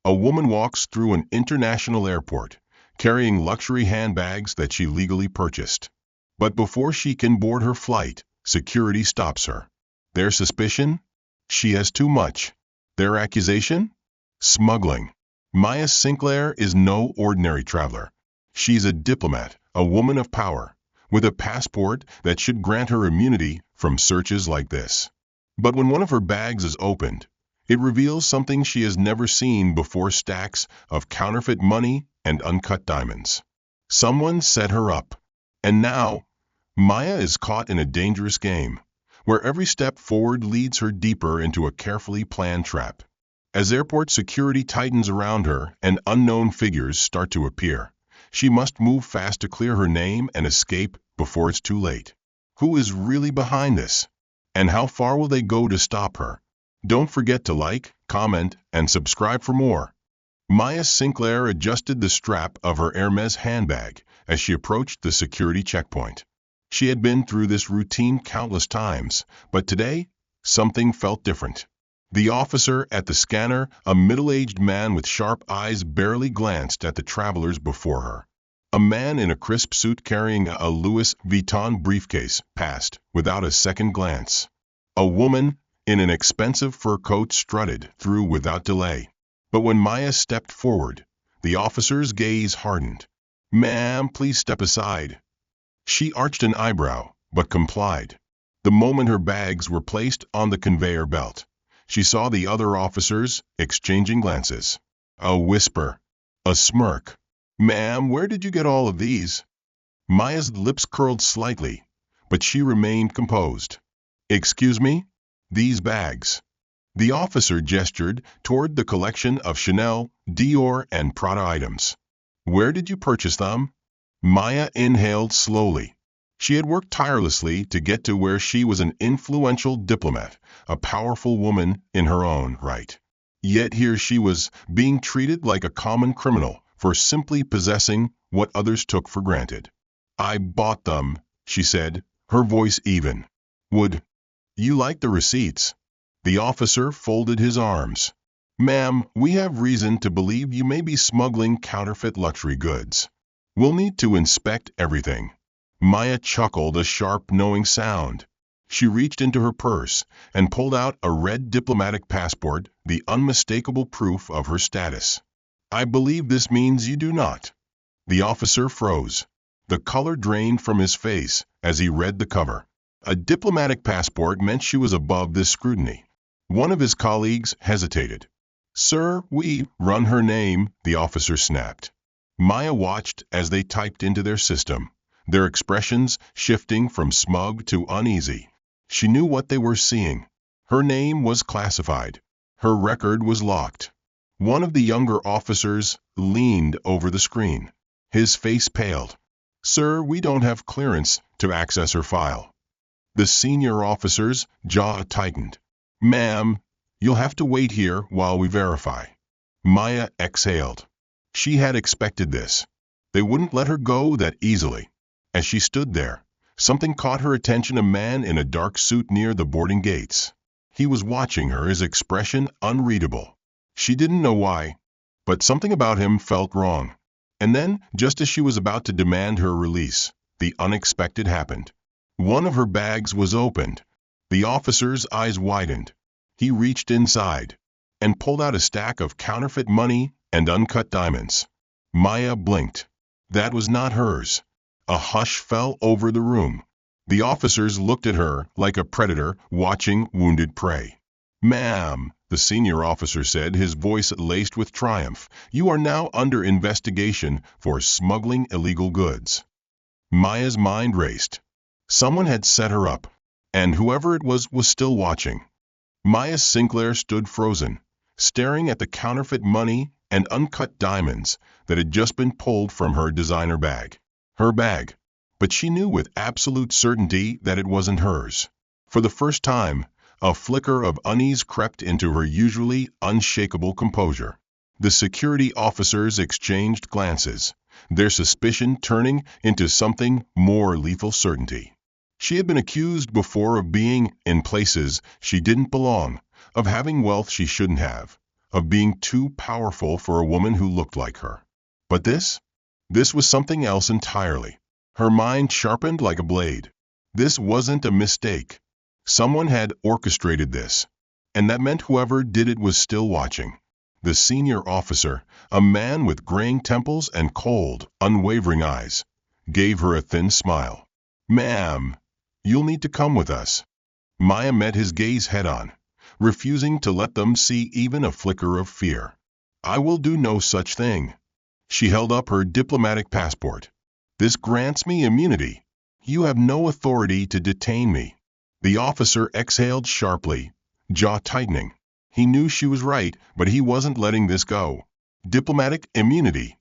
A woman walks through an international airport, carrying luxury handbags that she legally purchased. But before she can board her flight, security stops her. Their suspicion? She has too much. Their accusation? Smuggling. Maya Sinclair is no ordinary traveler. She's a diplomat, a woman of power, with a passport that should grant her immunity from searches like this. But when one of her bags is opened, it reveals something she has never seen before: stacks of counterfeit money and uncut diamonds. Someone set her up. And now, Maya is caught in a dangerous game, where every step forward leads her deeper into a carefully planned trap. As airport security tightens around her and unknown figures start to appear, she must move fast to clear her name and escape before it's too late. Who is really behind this? And how far will they go to stop her? Don't forget to like, comment, and subscribe for more. Maya Sinclair adjusted the strap of her Hermes handbag as she approached the security checkpoint. She had been through this routine countless times, but today, something felt different. The officer at the scanner, a middle-aged man with sharp eyes, barely glanced at the travelers before her. A man in a crisp suit carrying a Louis Vuitton briefcase passed without a second glance. A woman in an expensive fur coat strutted through without delay. But when Maya stepped forward, the officer's gaze hardened. "Ma'am, please step aside." She arched an eyebrow, but complied. The moment her bags were placed on the conveyor belt, she saw the other officers exchanging glances. A whisper. A smirk. "Ma'am, where did you get all of these?" Maya's lips curled slightly, but she remained composed. "Excuse me? These bags." The officer gestured toward the collection of Chanel, Dior, and Prada items. "Where did you purchase them?" Maya inhaled slowly. She had worked tirelessly to get to where she was an influential diplomat, a powerful woman in her own right. Yet here she was, being treated like a common criminal for simply possessing what others took for granted. "I bought them," she said, her voice even. "Would you like the receipts?" The officer folded his arms. "Ma'am, we have reason to believe you may be smuggling counterfeit luxury goods. We'll need to inspect everything." Maya chuckled, a sharp, knowing sound. She reached into her purse and pulled out a red diplomatic passport, the unmistakable proof of her status. "I believe this means you do not." The officer froze. The color drained from his face as he read the cover. A diplomatic passport meant she was above this scrutiny. One of his colleagues hesitated. "Sir, we run her name," the officer snapped. Maya watched as they typed into their system, their expressions shifting from smug to uneasy. She knew what they were seeing. Her name was classified. Her record was locked. One of the younger officers leaned over the screen. His face paled. "Sir, we don't have clearance to access her file." The senior officer's jaw tightened. "Ma'am, you'll have to wait here while we verify." Maya exhaled. She had expected this. They wouldn't let her go that easily. As she stood there, something caught her attention: a man in a dark suit near the boarding gates. He was watching her, his expression unreadable. She didn't know why, but something about him felt wrong. And then, just as she was about to demand her release, the unexpected happened. One of her bags was opened. The officer's eyes widened. He reached inside and pulled out a stack of counterfeit money and uncut diamonds. Maya blinked. That was not hers. A hush fell over the room. The officers looked at her like a predator watching wounded prey. "Ma'am," the senior officer said, his voice laced with triumph, "you are now under investigation for smuggling illegal goods." Maya's mind raced. Someone had set her up, and whoever it was still watching. Maya Sinclair stood frozen, staring at the counterfeit money and uncut diamonds that had just been pulled from her designer bag. Her bag. But she knew with absolute certainty that it wasn't hers. For the first time, a flicker of unease crept into her usually unshakable composure. The security officers exchanged glances, their suspicion turning into something more lethal: certainty. She had been accused before of being in places she didn't belong, of having wealth she shouldn't have, of being too powerful for a woman who looked like her. But this was something else entirely. Her mind sharpened like a blade. This wasn't a mistake. Someone had orchestrated this, and that meant whoever did it was still watching. The senior officer, a man with graying temples and cold, unwavering eyes, gave her a thin smile. "Ma'am, you'll need to come with us." Maya met his gaze head-on, refusing to let them see even a flicker of fear. "I will do no such thing." She held up her diplomatic passport. "This grants me immunity. You have no authority to detain me." The officer exhaled sharply, jaw tightening. He knew she was right, but he wasn't letting this go. "Diplomatic immunity,"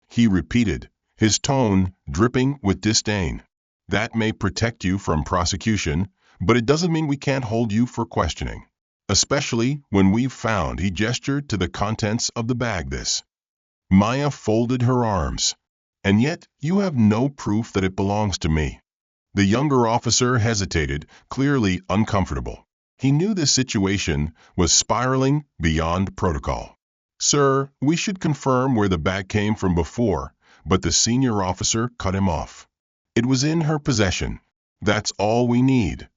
he repeated, his tone dripping with disdain. "That may protect you from prosecution, but it doesn't mean we can't hold you for questioning. Especially when we've found," he gestured to the contents of the bag. Maya folded her arms. "And yet you have no proof that it belongs to me." The younger officer hesitated, clearly uncomfortable. He knew this situation was spiraling beyond protocol. "Sir, we should confirm where the bag came from before," but the senior officer cut him off. "It was in her possession. That's all we need."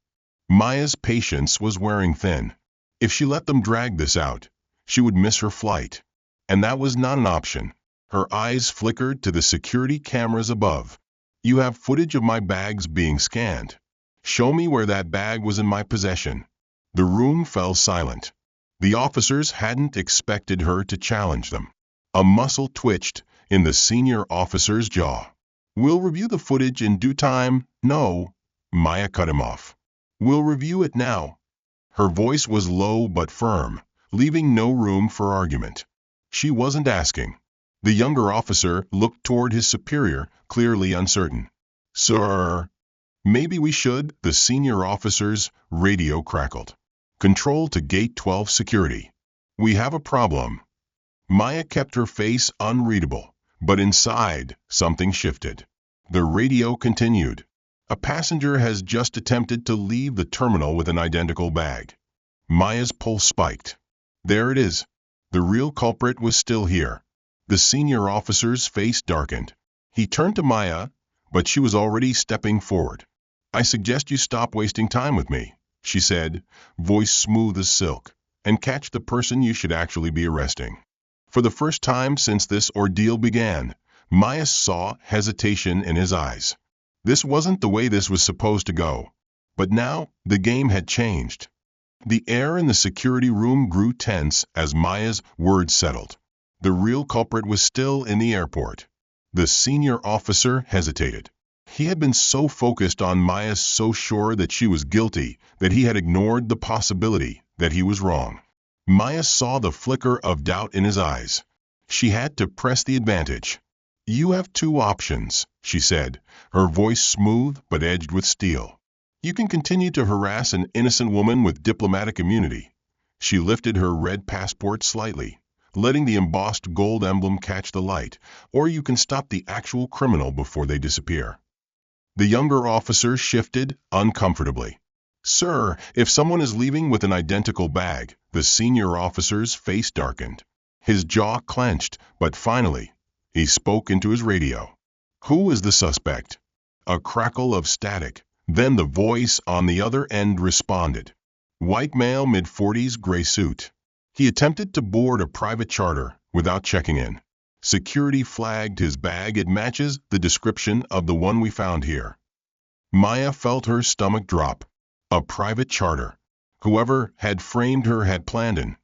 Maya's patience was wearing thin. If she let them drag this out, she would miss her flight. And that was not an option. Her eyes flickered to the security cameras above. "You have footage of my bags being scanned. Show me where that bag was in my possession." The room fell silent. The officers hadn't expected her to challenge them. A muscle twitched in the senior officer's jaw. "We'll review the footage in due time." "No," Maya cut him off. "We'll review it now." Her voice was low but firm, leaving no room for argument. She wasn't asking. The younger officer looked toward his superior, clearly uncertain. "Sir, maybe we should." The senior officer's radio crackled. "Control to Gate 12 security. We have a problem." Maya kept her face unreadable, but inside, something shifted. The radio continued. "A passenger has just attempted to leave the terminal with an identical bag." Maya's pulse spiked. There it is. The real culprit was still here. The senior officer's face darkened. He turned to Maya, but she was already stepping forward. "I suggest you stop wasting time with me," she said, voice smooth as silk, "and catch the person you should actually be arresting." For the first time since this ordeal began, Maya saw hesitation in his eyes. This wasn't the way this was supposed to go. But now, the game had changed. The air in the security room grew tense as Maya's words settled. The real culprit was still in the airport. The senior officer hesitated. He had been so focused on Maya, so sure that she was guilty, that he had ignored the possibility that he was wrong. Maya saw the flicker of doubt in his eyes. She had to press the advantage. "You have two options," she said, her voice smooth but edged with steel. "You can continue to harass an innocent woman with diplomatic immunity." She lifted her red passport slightly, letting the embossed gold emblem catch the light, "or you can stop the actual criminal before they disappear." The younger officer shifted uncomfortably. "Sir, if someone is leaving with an identical bag," the senior officer's face darkened. His jaw clenched, but finally, he spoke into his radio. "Who is the suspect?" A crackle of static, then the voice on the other end responded. "White male, mid-40s, gray suit. He attempted to board a private charter without checking in. Security flagged his bag. It matches the description of the one we found here." Maya felt her stomach drop. A private charter. Whoever had framed her had planned an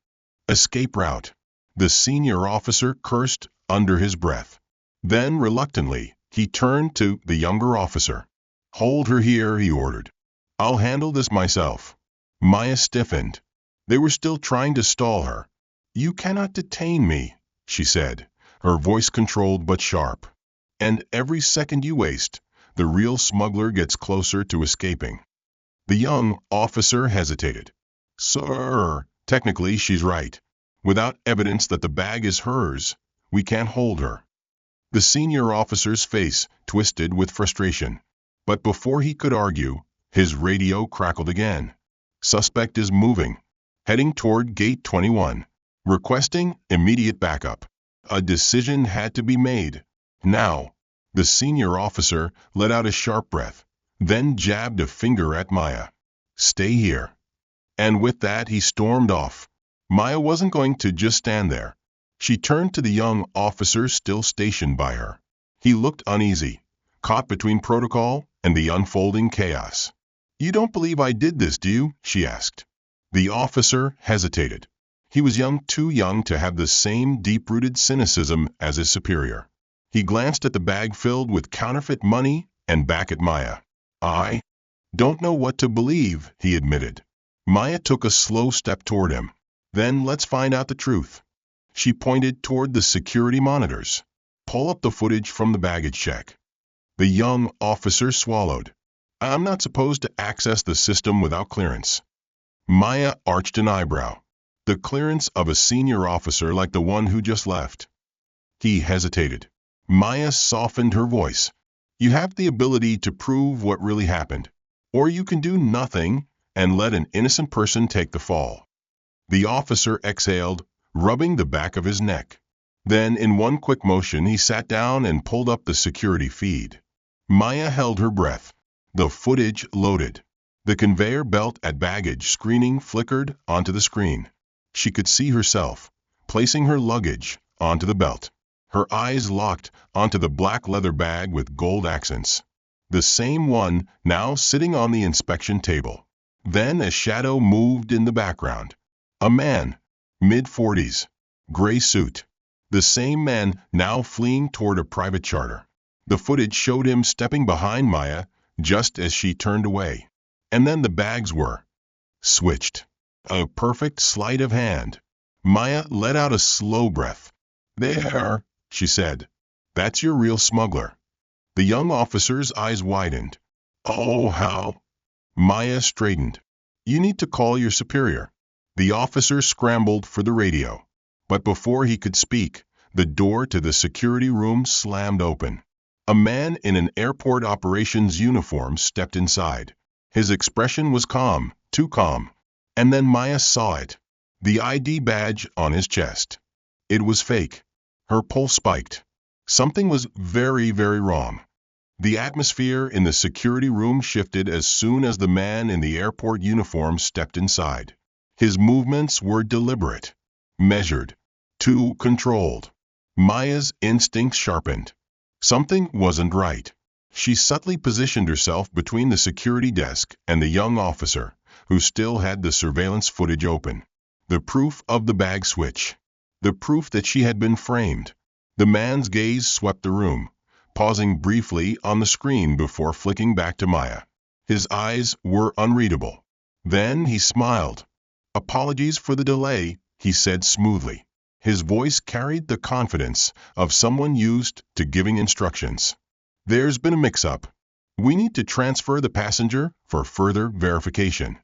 escape route. The senior officer cursed under his breath. Then, reluctantly, he turned to the younger officer. "Hold her here," he ordered. "I'll handle this myself." Maya stiffened. They were still trying to stall her. "You cannot detain me," she said, her voice controlled but sharp. "And every second you waste, the real smuggler gets closer to escaping." The young officer hesitated. "Sir, technically she's right. Without evidence that the bag is hers, we can't hold her." The senior officer's face twisted with frustration. But before he could argue, his radio crackled again. "Suspect is moving. Heading toward Gate 21. requesting immediate backup. A decision had to be made. Now, the senior officer let out a sharp breath, then jabbed a finger at Maya. "Stay here." And with that, he stormed off. Maya wasn't going to just stand there. She turned to the young officer still stationed by her. He looked uneasy, caught between protocol and the unfolding chaos. "You don't believe I did this, do you?" she asked. The officer hesitated. He was too young to have the same deep-rooted cynicism as his superior. He glanced at the bag filled with counterfeit money and back at Maya. "I don't know what to believe," he admitted. Maya took a slow step toward him. "Then let's find out the truth." She pointed toward the security monitors. "Pull up the footage from the baggage check." The young officer swallowed. "I'm not supposed to access the system without clearance." Maya arched an eyebrow. "The clearance of a senior officer like the one who just left." He hesitated. Maya softened her voice. "You have the ability to prove what really happened, or you can do nothing and let an innocent person take the fall." The officer exhaled, rubbing the back of his neck. Then, in one quick motion, he sat down and pulled up the security feed. Maya held her breath. The footage loaded. The conveyor belt at baggage screening flickered onto the screen. She could see herself, placing her luggage onto the belt. Her eyes locked onto the black leather bag with gold accents. The same one now sitting on the inspection table. Then a shadow moved in the background. A man, mid-40s, gray suit. The same man now fleeing toward a private charter. The footage showed him stepping behind Maya just as she turned away. And then the bags were switched. A perfect sleight of hand. Maya let out a slow breath. "There," she said. "That's your real smuggler." The young officer's eyes widened. "Oh, how?" Maya straightened. "You need to call your superior." The officer scrambled for the radio. But before he could speak, the door to the security room slammed open. A man in an airport operations uniform stepped inside. His expression was calm, too calm. And then Maya saw it. The ID badge on his chest. It was fake. Her pulse spiked. Something was very, very wrong. The atmosphere in the security room shifted as soon as the man in the airport uniform stepped inside. His movements were deliberate, measured, too controlled. Maya's instincts sharpened. Something wasn't right. She subtly positioned herself between the security desk and the young officer, who still had the surveillance footage open. The proof of the bag switch. The proof that she had been framed. The man's gaze swept the room, pausing briefly on the screen before flicking back to Maya. His eyes were unreadable. Then he smiled. "Apologies for the delay," he said smoothly. His voice carried the confidence of someone used to giving instructions. "There's been a mix-up. We need to transfer the passenger for further verification."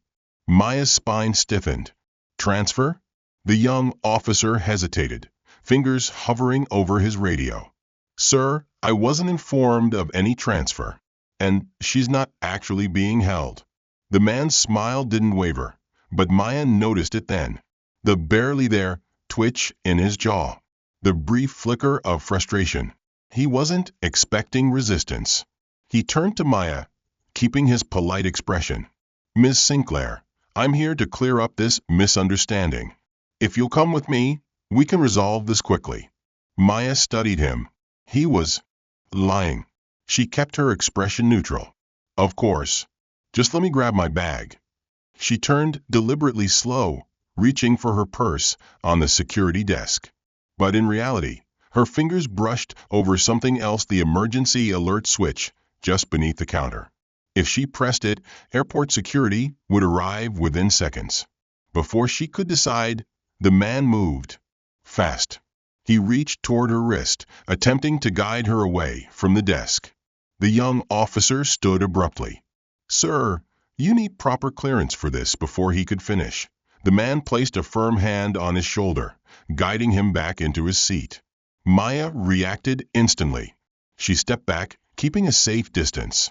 Maya's spine stiffened. "Transfer?" The young officer hesitated, fingers hovering over his radio. "Sir, I wasn't informed of any transfer. And she's not actually being held." The man's smile didn't waver, but Maya noticed it then. The barely there twitch in his jaw. The brief flicker of frustration. He wasn't expecting resistance. He turned to Maya, keeping his polite expression. "Ms. Sinclair, I'm here to clear up this misunderstanding. If you'll come with me, we can resolve this quickly." Maya studied him. He was lying. She kept her expression neutral. "Of course. Just let me grab my bag." She turned deliberately slow, reaching for her purse on the security desk. But in reality, her fingers brushed over something else, the emergency alert switch just beneath the counter. If she pressed it, airport security would arrive within seconds. Before she could decide, the man moved. Fast. He reached toward her wrist, attempting to guide her away from the desk. The young officer stood abruptly. "Sir, you need proper clearance for this." Before he could finish, the man placed a firm hand on his shoulder, guiding him back into his seat. Maya reacted instantly. She stepped back, keeping a safe distance.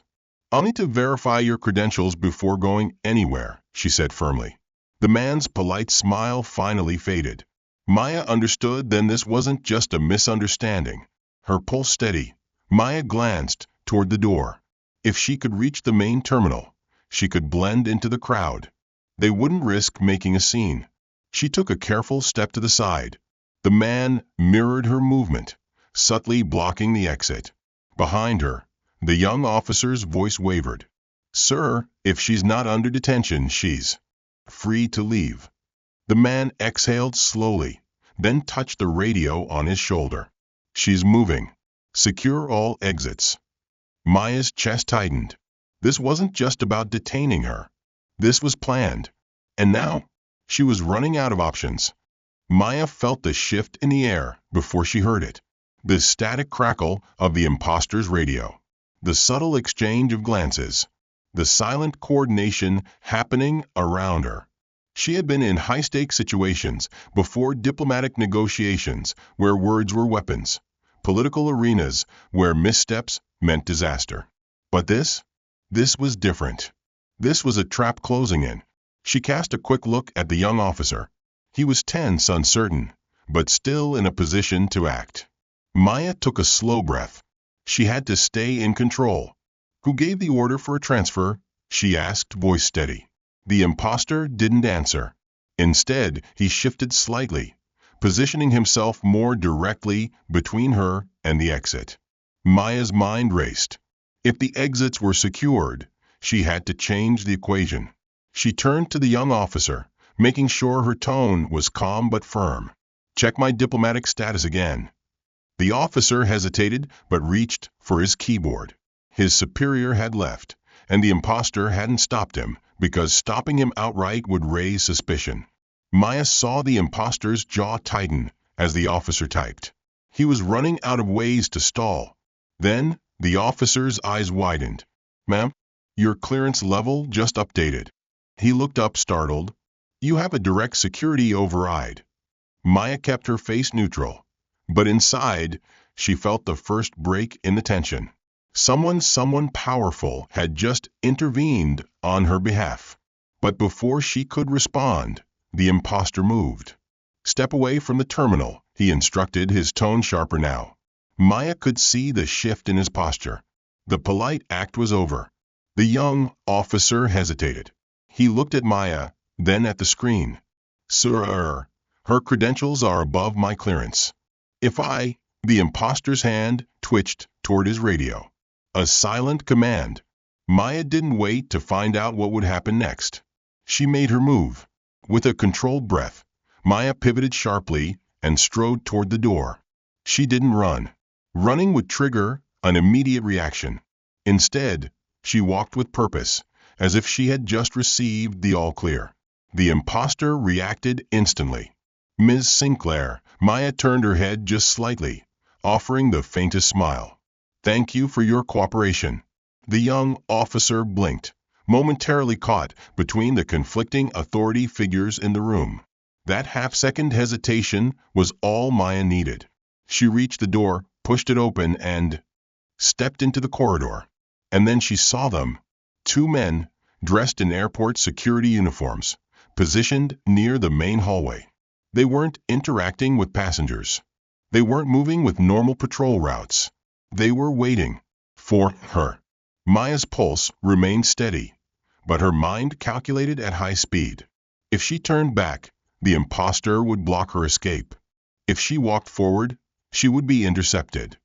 "I'll need to verify your credentials before going anywhere," she said firmly. The man's polite smile finally faded. Maya understood then this wasn't just a misunderstanding. Her pulse steady, Maya glanced toward the door. If she could reach the main terminal, she could blend into the crowd. They wouldn't risk making a scene. She took a careful step to the side. The man mirrored her movement, subtly blocking the exit. Behind her, the young officer's voice wavered. "Sir, if she's not under detention, she's free to leave." The man exhaled slowly, then touched the radio on his shoulder. "She's moving. Secure all exits." Maya's chest tightened. This wasn't just about detaining her. This was planned. And now, she was running out of options. Maya felt the shift in the air before she heard it. The static crackle of the impostor's radio. The subtle exchange of glances. The silent coordination happening around her. She had been in high-stakes situations before, diplomatic negotiations where words were weapons, political arenas where missteps meant disaster. But this was different. This was a trap closing in. She cast a quick look at the young officer. He was tense, uncertain, but still in a position to act. Maya took a slow breath. She had to stay in control. "Who gave the order for a transfer?" she asked, voice steady. The impostor didn't answer. Instead, he shifted slightly, positioning himself more directly between her and the exit. Maya's mind raced. If the exits were secured, she had to change the equation. She turned to the young officer, making sure her tone was calm but firm. "Check my diplomatic status again." The officer hesitated but reached for his keyboard. His superior had left, and the impostor hadn't stopped him, because stopping him outright would raise suspicion. Maya saw the impostor's jaw tighten as the officer typed. He was running out of ways to stall. Then, the officer's eyes widened. "Ma'am, your clearance level just updated." He looked up, startled. "You have a direct security override." Maya kept her face neutral, but inside, she felt the first break in the tension. Someone powerful had just intervened on her behalf. But before she could respond, the impostor moved. "Step away from the terminal," he instructed, his tone sharper now. Maya could see the shift in his posture. The polite act was over. The young officer hesitated. He looked at Maya, then at the screen. "Sir, her credentials are above my clearance. If I..." The impostor's hand twitched toward his radio. A silent command. Maya didn't wait to find out what would happen next. She made her move. With a controlled breath, Maya pivoted sharply and strode toward the door. She didn't run. Running would trigger an immediate reaction. Instead, she walked with purpose, as if she had just received the all-clear. The impostor reacted instantly. "Ms. Sinclair," Maya turned her head just slightly, offering the faintest smile. "Thank you for your cooperation." The young officer blinked, momentarily caught between the conflicting authority figures in the room. That half-second hesitation was all Maya needed. She reached the door, pushed it open, and stepped into the corridor. And then she saw them. Two men, dressed in airport security uniforms, positioned near the main hallway. They weren't interacting with passengers. They weren't moving with normal patrol routes. They were waiting for her. Maya's pulse remained steady, but her mind calculated at high speed. If she turned back, the impostor would block her escape. If she walked forward, she would be intercepted.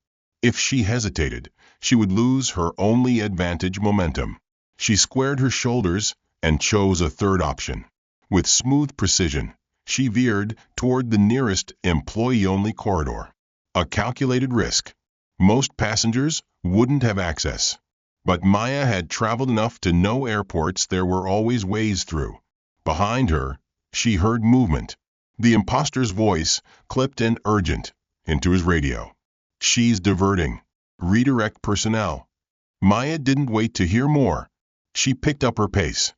If she hesitated, she would lose her only advantage, momentum. She squared her shoulders and chose a third option. With smooth precision, she veered toward the nearest employee-only corridor. A calculated risk. Most passengers wouldn't have access. But Maya had traveled enough to know airports there were always ways through. Behind her, she heard movement. The impostor's voice, clipped and urgent, into his radio. "She's diverting. Redirect personnel." Maya didn't wait to hear more. She picked up her pace.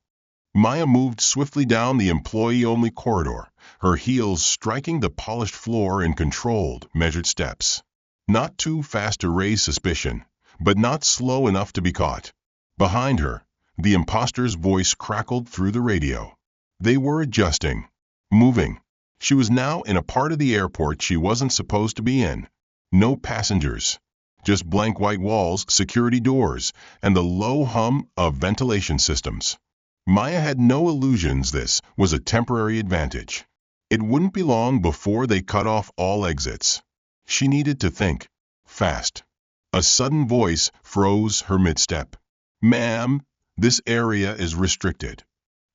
Maya moved swiftly down the employee-only corridor, her heels striking the polished floor in controlled, measured steps. Not too fast to raise suspicion, but not slow enough to be caught. Behind her, the impostor's voice crackled through the radio. They were adjusting, moving. She was now in a part of the airport she wasn't supposed to be in. No passengers. Just blank white walls, security doors, and the low hum of ventilation systems. Maya had no illusions this was a temporary advantage. It wouldn't be long before they cut off all exits. She needed to think. Fast. A sudden voice froze her mid-step. "Ma'am, this area is restricted."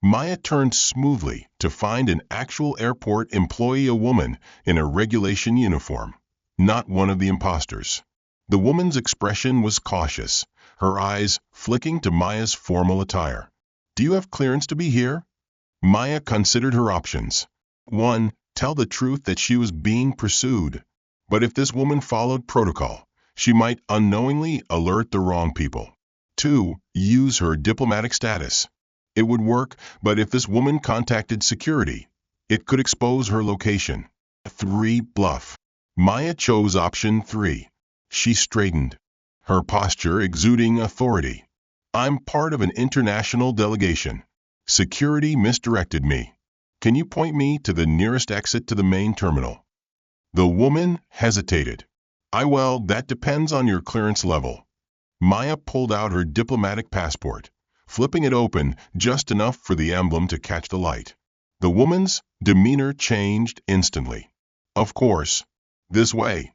Maya turned smoothly to find an actual airport employee, a woman in a regulation uniform, not one of the impostors. The woman's expression was cautious, her eyes flicking to Maya's formal attire. "Do you have clearance to be here?" Maya considered her options. 1. Tell the truth that she was being pursued. But if this woman followed protocol, she might unknowingly alert the wrong people. 2. Use her diplomatic status. It would work, but if this woman contacted security, it could expose her location. 3. Bluff. Maya chose option 3. She straightened, her posture exuding authority. "I'm part of an international delegation. Security misdirected me. Can you point me to the nearest exit to the main terminal?" The woman hesitated. Well, that depends on your clearance level." Maya pulled out her diplomatic passport, flipping it open just enough for the emblem to catch the light. The woman's demeanor changed instantly. "Of course. This way."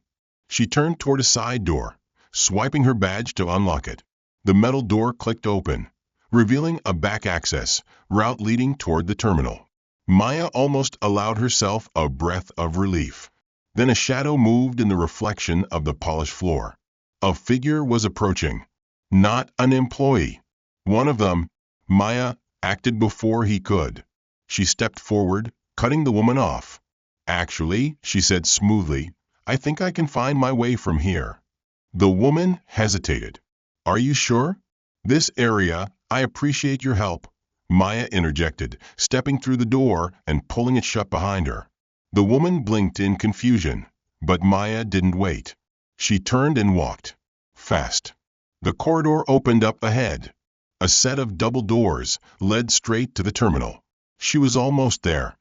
She turned toward a side door, swiping her badge to unlock it. The metal door clicked open, revealing a back access route leading toward the terminal. Maya almost allowed herself a breath of relief. Then a shadow moved in the reflection of the polished floor. A figure was approaching. Not an employee. One of them. Maya acted before he could. She stepped forward, cutting the woman off. "Actually," she said smoothly, "I think I can find my way from here." The woman hesitated. "Are you sure?" "This area, I appreciate your help," Maya interjected, stepping through the door and pulling it shut behind her. The woman blinked in confusion, but Maya didn't wait. She turned and walked. Fast. The corridor opened up ahead. A set of double doors led straight to the terminal. She was almost there.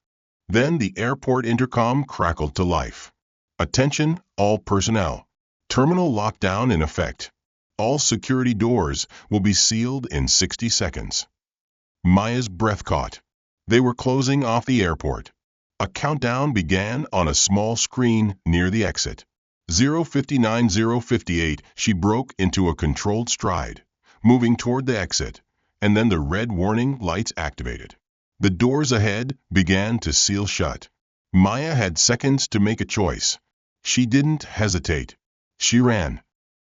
Then the airport intercom crackled to life. "Attention, all personnel. Terminal lockdown in effect. All security doors will be sealed in 60 seconds. Maya's breath caught. They were closing off the airport. A countdown began on a small screen near the exit. 0:59, 0:58, she broke into a controlled stride, moving toward the exit, and then the red warning lights activated. The doors ahead began to seal shut. Maya had seconds to make a choice. She didn't hesitate. She ran.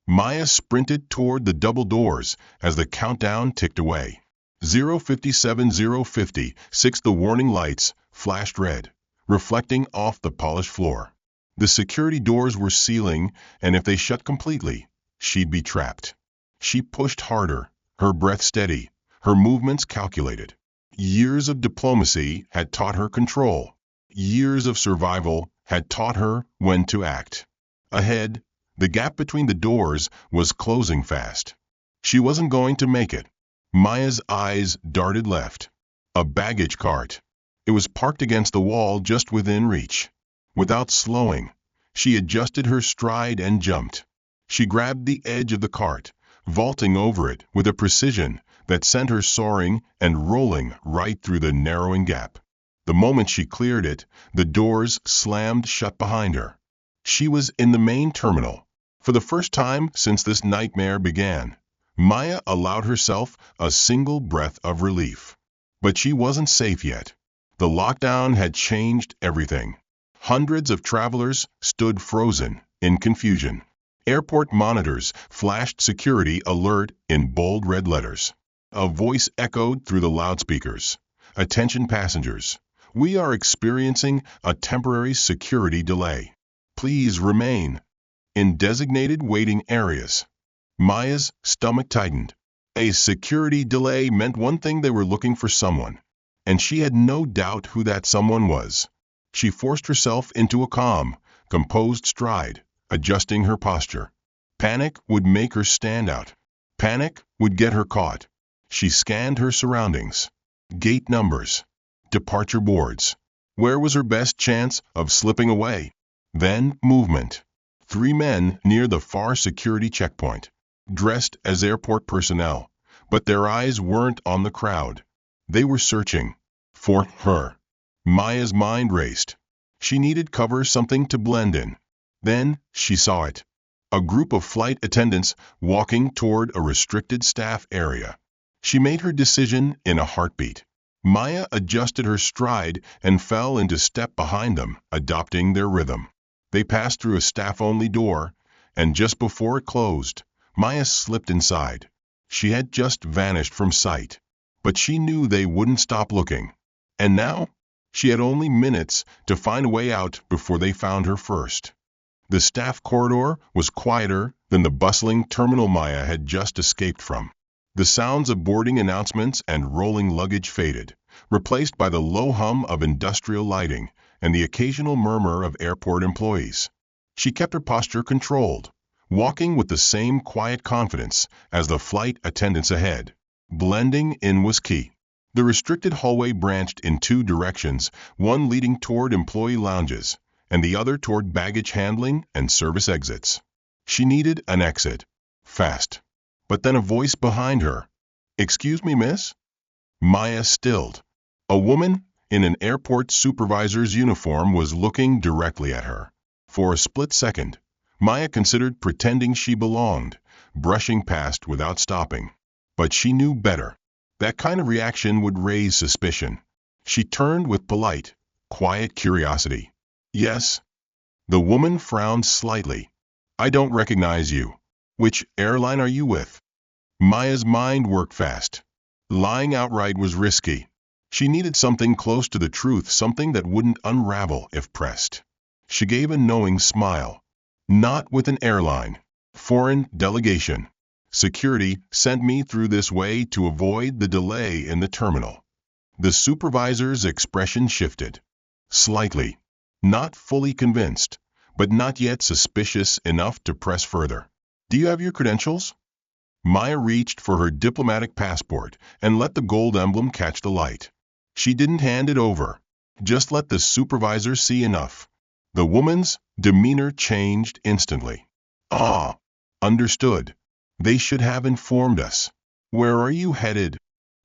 Maya sprinted toward the double doors as the countdown ticked away. 0:57, 0:56, the warning lights flashed red, reflecting off the polished floor. The security doors were sealing, and if they shut completely, she'd be trapped. She pushed harder, her breath steady, her movements calculated. Years of diplomacy had taught her control. Years of survival had taught her when to act. Ahead, the gap between the doors was closing fast. She wasn't going to make it. Maya's eyes darted left. A baggage cart. It was parked against the wall just within reach. Without slowing, she adjusted her stride and jumped. She grabbed the edge of the cart, vaulting over it with a precision that sent her soaring and rolling right through the narrowing gap. The moment she cleared it, the doors slammed shut behind her. She was in the main terminal. For the first time since this nightmare began, Maya allowed herself a single breath of relief. But she wasn't safe yet. The lockdown had changed everything. Hundreds of travelers stood frozen in confusion. Airport monitors flashed security alert in bold red letters. A voice echoed through the loudspeakers. "Attention passengers. We are experiencing a temporary security delay. Please remain in designated waiting areas." Maya's stomach tightened. A security delay meant one thing: they were looking for someone, and she had no doubt who that someone was. She forced herself into a calm, composed stride, adjusting her posture. Panic would make her stand out. Panic would get her caught. She scanned her surroundings. Gate numbers. Departure boards. Where was her best chance of slipping away? Then movement. 3 men near the far security checkpoint, dressed as airport personnel, but their eyes weren't on the crowd. They were searching for her. Maya's mind raced. She needed cover, something to blend in. Then she saw it. A group of flight attendants walking toward a restricted staff area. She made her decision in a heartbeat. Maya adjusted her stride and fell into step behind them, adopting their rhythm. They passed through a staff-only door, and just before it closed, Maya slipped inside. She had just vanished from sight, but she knew they wouldn't stop looking. And now, she had only minutes to find a way out before they found her first. The staff corridor was quieter than the bustling terminal Maya had just escaped from. The sounds of boarding announcements and rolling luggage faded, replaced by the low hum of industrial lighting and the occasional murmur of airport employees. She kept her posture controlled, walking with the same quiet confidence as the flight attendants ahead. Blending in was key. The restricted hallway branched in 2 directions, one leading toward employee lounges, and the other toward baggage handling and service exits. She needed an exit. Fast. But then a voice behind her. "Excuse me, miss?" Maya stilled. A woman in an airport supervisor's uniform was looking directly at her. For a split second, Maya considered pretending she belonged, brushing past without stopping. But she knew better. That kind of reaction would raise suspicion. She turned with polite, quiet curiosity. "Yes?" The woman frowned slightly. "I don't recognize you. Which airline are you with?" Maya's mind worked fast. Lying outright was risky. She needed something close to the truth, something that wouldn't unravel if pressed. She gave a knowing smile. "Not with an airline. Foreign delegation. Security sent me through this way to avoid the delay in the terminal." The supervisor's expression shifted. Slightly. Not fully convinced, but not yet suspicious enough to press further. "Do you have your credentials?" Maya reached for her diplomatic passport and let the gold emblem catch the light. She didn't hand it over. Just let the supervisor see enough. The woman's demeanor changed instantly. "Ah, understood. They should have informed us. Where are you headed?"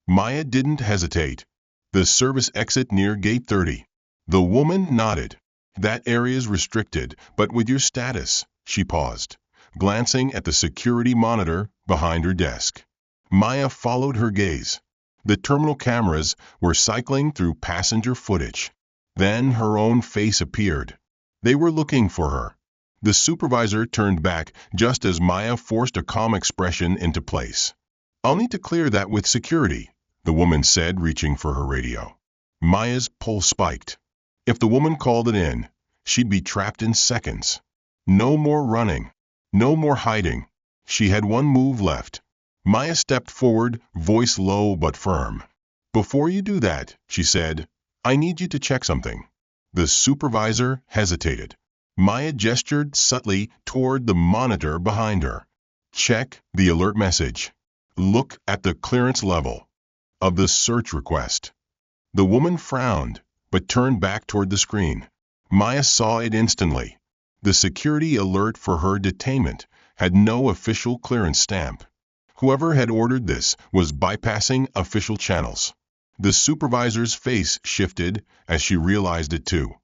Maya didn't hesitate. "The service exit near gate 30. The woman nodded. "That area's restricted, but with your status." She paused, glancing at the security monitor behind her desk. Maya followed her gaze. The terminal cameras were cycling through passenger footage. Then her own face appeared. They were looking for her. The supervisor turned back just as Maya forced a calm expression into place. "I'll need to clear that with security," the woman said, reaching for her radio. Maya's pulse spiked. If the woman called it in, she'd be trapped in seconds. No more running. No more hiding. She had one move left. Maya stepped forward, voice low but firm. "Before you do that," she said, "I need you to check something." The supervisor hesitated. Maya gestured subtly toward the monitor behind her. "Check the alert message. Look at the clearance level of the search request." The woman frowned, but turned back toward the screen. Maya saw it instantly. The security alert for her detainment had no official clearance stamp. Whoever had ordered this was bypassing official channels. The supervisor's face shifted as she realized it too.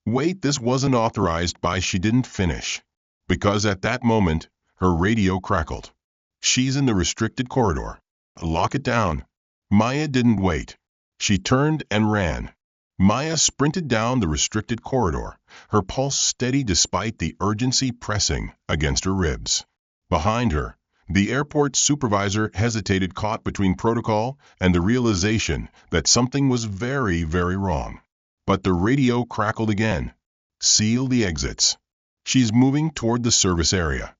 "Wait, this wasn't authorized by..." She didn't finish, because at that moment, her radio crackled. "She's in the restricted corridor. Lock it down." Maya didn't wait. She turned and ran. Maya sprinted down the restricted corridor, her pulse steady despite the urgency pressing against her ribs. Behind her, the airport supervisor hesitated, caught between protocol and the realization that something was very, very wrong. But the radio crackled again. "Seal the exits. She's moving toward the service area."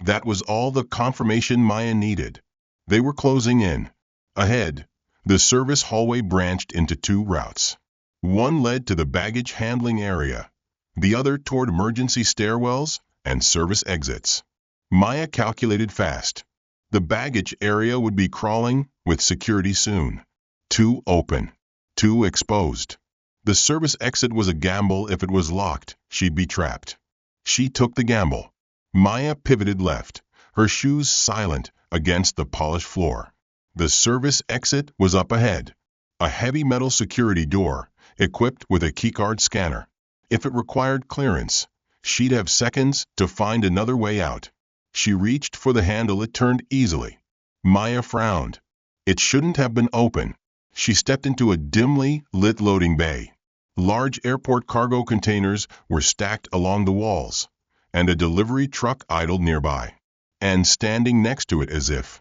That was all the confirmation Maya needed. They were closing in. Ahead, the service hallway branched into 2 routes. One led to the baggage handling area, the other toward emergency stairwells and service exits. Maya calculated fast. The baggage area would be crawling with security soon. 2 open, 2 exposed. The service exit was a gamble. If it was locked, she'd be trapped. She took the gamble. Maya pivoted left, her shoes silent against the polished floor. The service exit was up ahead. A heavy metal security door, equipped with a keycard scanner. If it required clearance, she'd have seconds to find another way out. She reached for the handle. It turned easily. Maya frowned. It shouldn't have been open. She stepped into a dimly lit loading bay. Large airport cargo containers were stacked along the walls, and a delivery truck idled nearby. And standing next to it, as if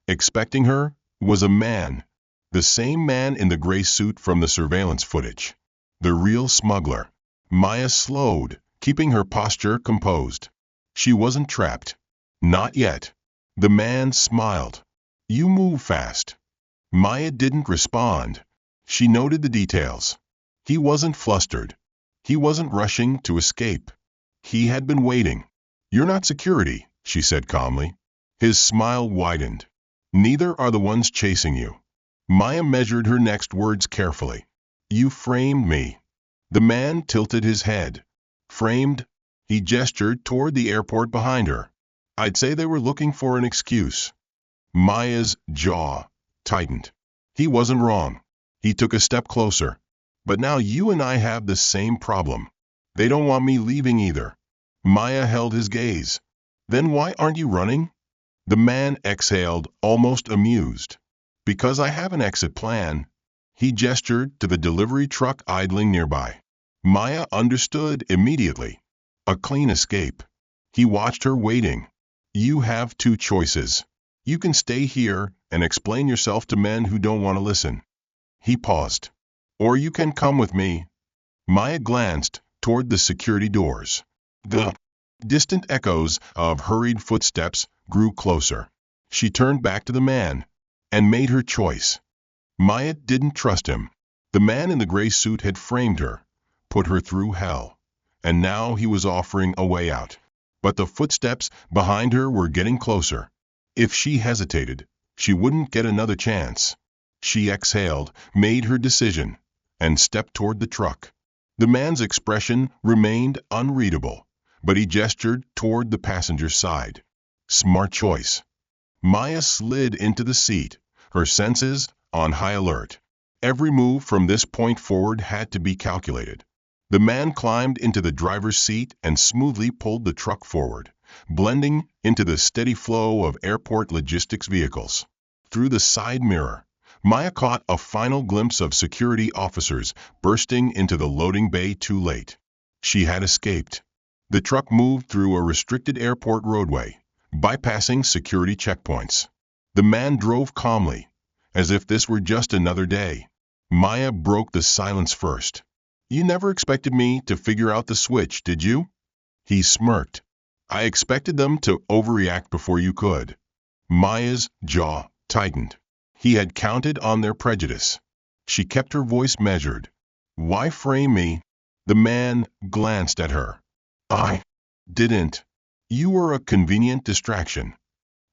expecting her, was a man. The same man in the gray suit from the surveillance footage. The real smuggler. Maya slowed, keeping her posture composed. She wasn't trapped. Not yet. The man smiled. You move fast. Maya didn't respond. She noted the details. He wasn't flustered. He wasn't rushing to escape. He had been waiting. You're not security, she said calmly. His smile widened. Neither are the ones chasing you. Maya measured her next words carefully. You framed me. The man tilted his head. Framed? He gestured toward the airport behind her. I'd say they were looking for an excuse. Maya's jaw tightened. He wasn't wrong. He took a step closer. But now you and I have the same problem. They don't want me leaving either. Maya held his gaze. Then why aren't you running? The man exhaled, almost amused. Because I have an exit plan. He gestured to the delivery truck idling nearby. Maya understood immediately. A clean escape. He watched her waiting. You have two choices. You can stay here and explain yourself to men who don't want to listen. He paused. Or you can come with me. Maya glanced toward the security doors. The distant echoes of hurried footsteps grew closer. She turned back to the man and made her choice. Maya didn't trust him. The man in the gray suit had framed her, put her through hell, and now he was offering a way out. But the footsteps behind her were getting closer. If she hesitated, she wouldn't get another chance. She exhaled, made her decision, and stepped toward the truck. The man's expression remained unreadable, but he gestured toward the passenger side. Smart choice. Maya slid into the seat, her senses on high alert. Every move from this point forward had to be calculated. The man climbed into the driver's seat and smoothly pulled the truck forward, blending into the steady flow of airport logistics vehicles. Through the side mirror, Maya caught a final glimpse of security officers bursting into the loading bay too late. She had escaped. The truck moved through a restricted airport roadway, bypassing security checkpoints. The man drove calmly, as if this were just another day. Maya broke the silence first. You never expected me to figure out the switch, did you? He smirked. I expected them to overreact before you could. Maya's jaw tightened. He had counted on their prejudice. She kept her voice measured. Why frame me? The man glanced at her. I didn't. You were a convenient distraction.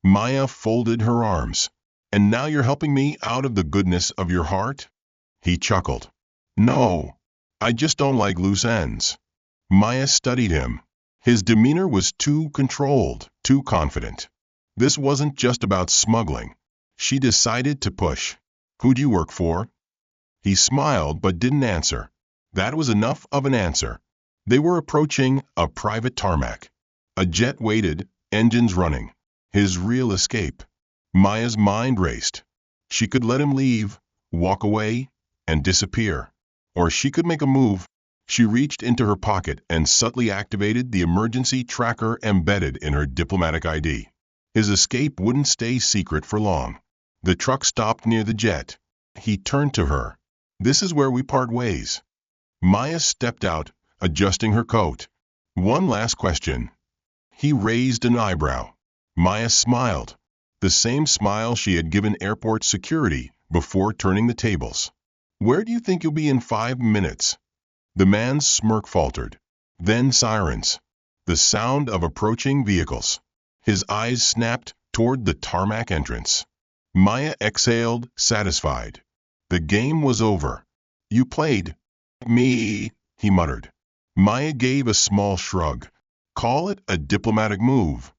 Maya folded her arms. And now you're helping me out of the goodness of your heart? He chuckled. No. I just don't like loose ends. Maya studied him. His demeanor was too controlled, too confident. This wasn't just about smuggling. She decided to push. Who do you work for? He smiled but didn't answer. That was enough of an answer. They were approaching a private tarmac. A jet waited, engines running. His real escape. Maya's mind raced. She could let him leave, walk away, and disappear. Or she could make a move. She reached into her pocket and subtly activated the emergency tracker embedded in her diplomatic ID. His escape wouldn't stay secret for long. The truck stopped near the jet. He turned to her. This is where we part ways. Maya stepped out, adjusting her coat. One last question. He raised an eyebrow. Maya smiled. The same smile she had given airport security before turning the tables. Where do you think you'll be in 5 minutes? The man's smirk faltered. Then sirens. The sound of approaching vehicles. His eyes snapped toward the tarmac entrance. Maya exhaled, satisfied. The game was over. You played. Me, he muttered. Maya gave a small shrug. Call it a diplomatic move.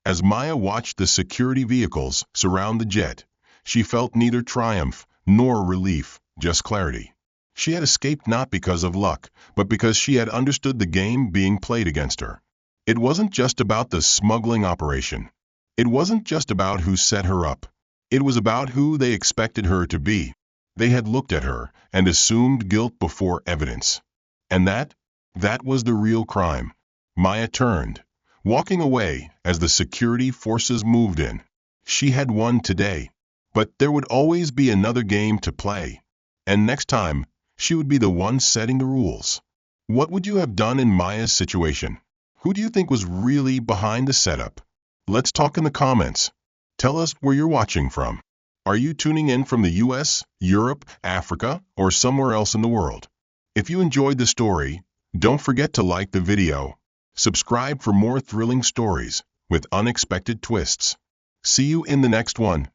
As Maya watched the security vehicles surround the jet, she felt neither triumph nor relief, just clarity. She had escaped not because of luck, but because she had understood the game being played against her. It wasn't just about the smuggling operation. It wasn't just about who set her up. It was about who they expected her to be. They had looked at her and assumed guilt before evidence. And that was the real crime. Maya turned, walking away as the security forces moved in. She had won today, but there would always be another game to play. And next time, she would be the one setting the rules. What would you have done in Maya's situation? Who do you think was really behind the setup? Let's talk in the comments. Tell us where you're watching from. Are you tuning in from the US, Europe, Africa, or somewhere else in the world? If you enjoyed the story, don't forget to like the video. Subscribe for more thrilling stories with unexpected twists. See you in the next one.